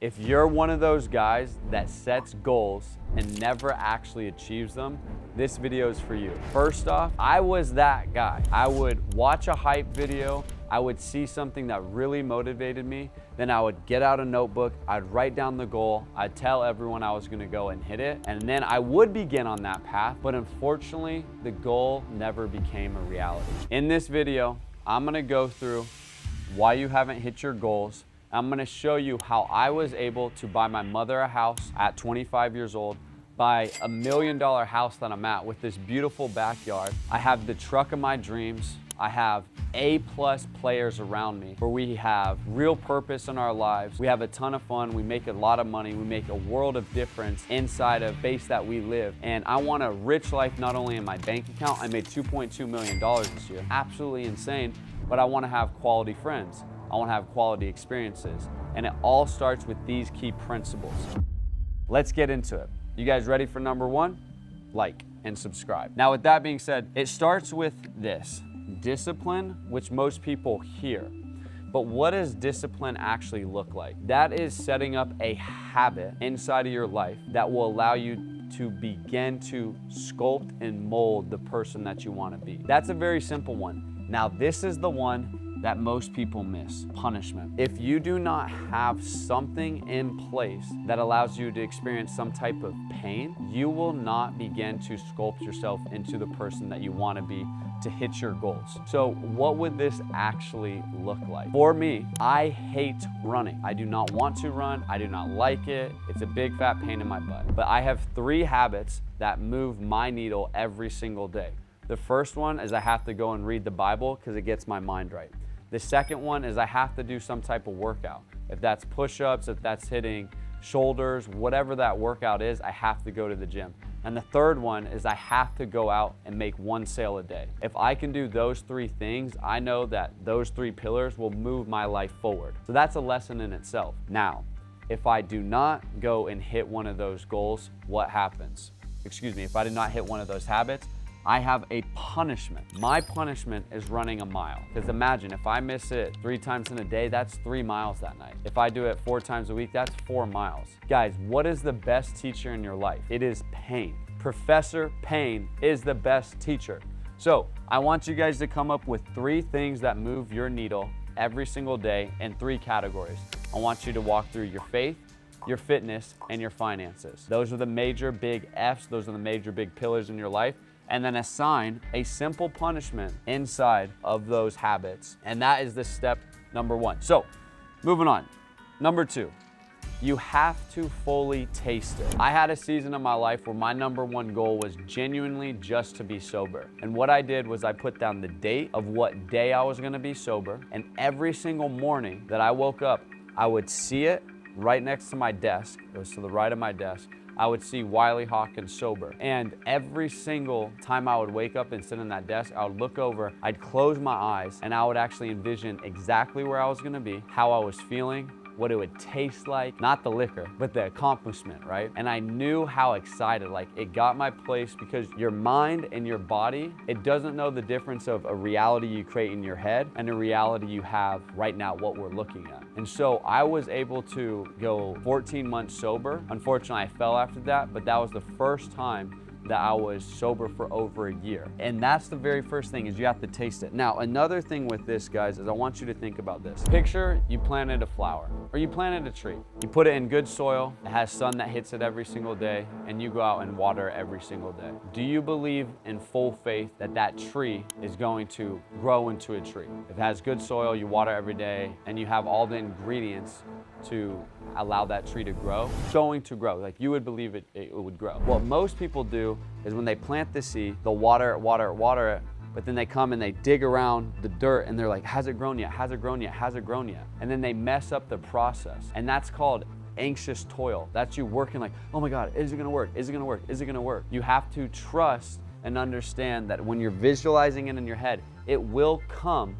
If you're one of those guys that sets goals and never actually achieves them, this video is for you. First off, I was that guy. I would watch a hype video, I would see something that really motivated me, then I would get out a notebook, I'd write down the goal, I'd tell everyone I was gonna go and hit it, and then I would begin on that path, but unfortunately, the goal never became a reality. In this video, I'm gonna go through why you haven't hit your goals. I'm gonna show you how I was able to buy my mother a house at 25 years old, buy $1 million house that I'm at with this beautiful backyard. I have the truck of my dreams. I have A+ players around me where we have real purpose in our lives. We have a ton of fun. We make a lot of money. We make a world of difference inside of base that we live. And I want a rich life, not only in my bank account. I made $2.2 million this year. Absolutely insane. But I want to have quality friends. I want to have quality experiences. And it all starts with these key principles. Let's get into it. You guys ready for number one? Like and subscribe. Now, with that being said, it starts with this. Discipline, which most people hear. But what does discipline actually look like? That is setting up a habit inside of your life that will allow you to begin to sculpt and mold the person that you want to be. That's a very simple one. Now, this is the one that most people miss: punishment. If you do not have something in place that allows you to experience some type of pain, you will not begin to sculpt yourself into the person that you want to be to hit your goals. So what would this actually look like? For me, I hate running. I do not want to run. I do not like it. It's a big fat pain in my butt. But I have 3 habits that move my needle every single day. The first one is I have to go and read the Bible because it gets my mind right. The second one is I have to do some type of workout. If that's push-ups, if that's hitting shoulders, whatever that workout is, I have to go to the gym. And the third one is I have to go out and make 1 sale a day. If I can do those 3 things, I know that those 3 pillars will move my life forward. So that's a lesson in itself. Now, if I do not go and hit one of those goals, what happens? If I did not hit one of those habits, I have a punishment. My punishment is running a mile. Because imagine if I miss it 3 times in a day, that's 3 miles that night. If I do it 4 times a week, that's 4 miles. Guys, what is the best teacher in your life? It is pain. Professor Pain is the best teacher. So I want you guys to come up with 3 things that move your needle every single day in 3 categories. I want you to walk through your faith, your fitness, and your finances. Those are the major big F's. Those are the major big pillars in your life. And then assign a simple punishment inside of those habits. And that is the step number 1. So, moving on. Number 2, you have to fully taste it. I had a season of my life where my number 1 goal was genuinely just to be sober. And what I did was I put down the date of what day I was gonna be sober. And every single morning that I woke up, I would see it right next to my desk. It was to the right of my desk. I would see Wiley Hawkins sober. And every single time I would wake up and sit on that desk, I would look over, I'd close my eyes, and I would actually envision exactly where I was gonna be, how I was feeling, what it would taste like, not the liquor, but the accomplishment, right? And I knew how excited, like it got my place, because your mind and your body, it doesn't know the difference of a reality you create in your head and a reality you have right now, what we're looking at. And so I was able to go 14 months sober. Unfortunately, I fell after that, but that was the first time that I was sober for over a year. And that's the very first thing, is you have to taste it. Now, another thing with this, guys, is I want you to think about this. Picture you planted a flower, or you planted a tree. You put it in good soil, it has sun that hits it every single day, and you go out and water it every single day. Do you believe in full faith that that tree is going to grow into a tree? If it has good soil, you water every day, and you have all the ingredients to allow that tree to grow, it's going to grow. Like you would believe it would grow. What most people do is when they plant the seed, they'll water it, but then they come and they dig around the dirt and they're like, has it grown yet? Has it grown yet? Has it grown yet? And then they mess up the process. And that's called anxious toil. That's you working like, oh my God, is it gonna work? Is it gonna work? Is it gonna work? You have to trust and understand that when you're visualizing it in your head, it will come,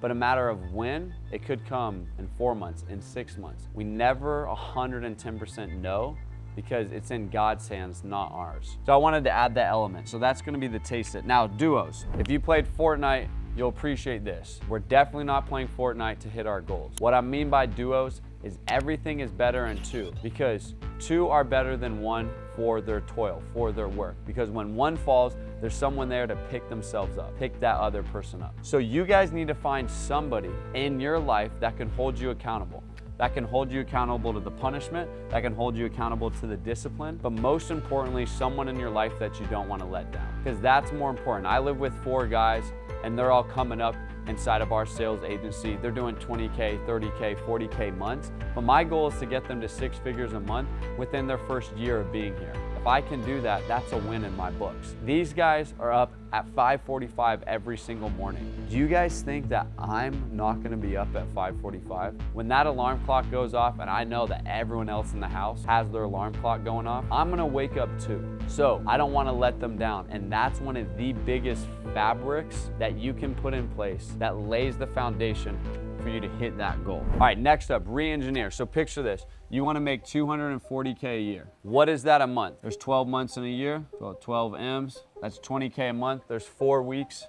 but a matter of when. It could come in 4 months, in 6 months. We never 110% know, because it's in God's hands, not ours. So I wanted to add that element. So that's gonna be the taste it. Now, duos. If you played Fortnite, you'll appreciate this. We're definitely not playing Fortnite to hit our goals. What I mean by duos is everything is better in two, because two are better than one for their toil, for their work. Because when one falls, there's someone there to pick themselves up, pick that other person up. So you guys need to find somebody in your life that can hold you accountable. That can hold you accountable to the punishment, that can hold you accountable to the discipline, but most importantly, someone in your life that you don't want to let down, because that's more important. I live with 4 guys, and they're all coming up inside of our sales agency. They're doing 20K, 30K, 40K months, but my goal is to get them to 6 figures a month within their first year of being here. If I can do that, that's a win in my books. These guys are up at 5:45 every single morning. Do you guys think that I'm not gonna be up at 5:45? When that alarm clock goes off and I know that everyone else in the house has their alarm clock going off, I'm gonna wake up too. So I don't wanna let them down. And that's one of the biggest fabrics that you can put in place that lays the foundation for you to hit that goal. All right, next up, re-engineer. So picture this. You wanna make 240K a year. What is that a month? There's 12 months in a year, well, 12 M's. That's 20K a month. There's 4 weeks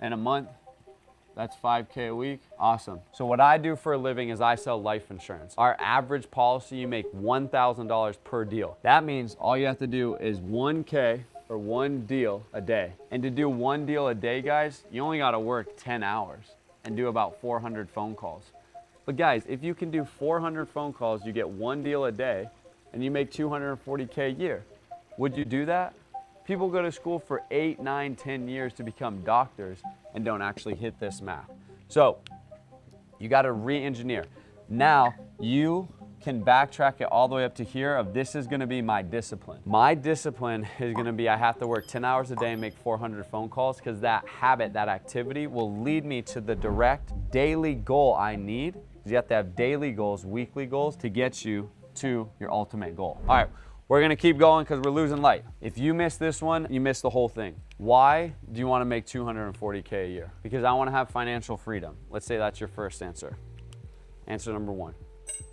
in a month. That's 5K a week. Awesome. So what I do for a living is I sell life insurance. Our average policy, you make $1,000 per deal. That means all you have to do is 1K or 1 deal a day. And to do 1 deal a day, guys, you only gotta work 10 hours and do about 400 phone calls. But guys, if you can do 400 phone calls, you get 1 deal a day, and you make 240K a year. Would you do that? People go to school for 8, 9, 10 years to become doctors and don't actually hit this math. So you gotta re-engineer. Now you can backtrack it all the way up to here of this is gonna be my discipline. My discipline is gonna be I have to work 10 hours a day and make 400 phone calls, because that habit, that activity will lead me to the direct daily goal I need. You have to have daily goals, weekly goals to get you to your ultimate goal. All right, we're gonna keep going because we're losing light. If you miss this one, you miss the whole thing. Why do you wanna make 240K a year? Because I wanna have financial freedom. Let's say that's your first answer. Answer number 1.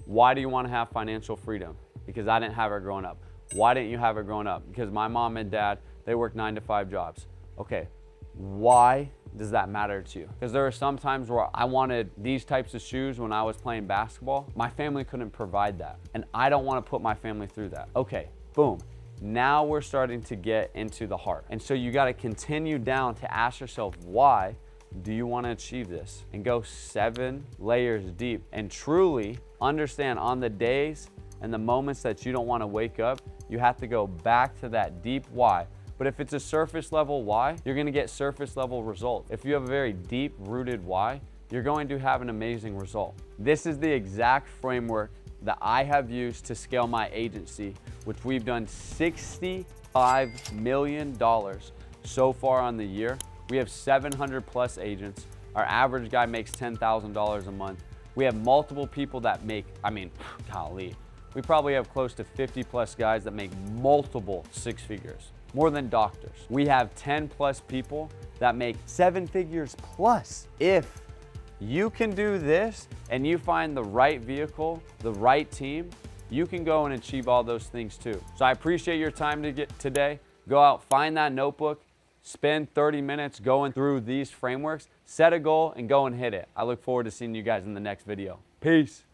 Why do you want to have financial freedom? Because I didn't have it growing up. Why didn't you have it growing up? Because my mom and dad, they worked 9 to 5 jobs. Okay, why does that matter to you? Because there are some times where I wanted these types of shoes when I was playing basketball. My family couldn't provide that, and I don't want to put my family through that. Okay, boom. Now we're starting to get into the heart. And so you got to continue down to ask yourself, why do you want to achieve this? And go 7 layers deep and truly understand on the days and the moments that you don't want to wake up, you have to go back to that deep why. But if it's a surface level why, you're going to get surface level results. If you have a very deep rooted why, you're going to have an amazing result. This is the exact framework that I have used to scale my agency, which we've done $65 million so far on the year. We have 700 plus agents. Our average guy makes $10,000 a month. We have multiple people that make, golly, we probably have close to 50 plus guys that make multiple 6 figures, more than doctors. We have 10 plus people that make 7 figures plus. If you can do this and you find the right vehicle, the right team, you can go and achieve all those things too. So I appreciate your time today. Go out, find that notebook, spend 30 minutes going through these frameworks, set a goal and go and hit it. I look forward to seeing you guys in the next video. Peace.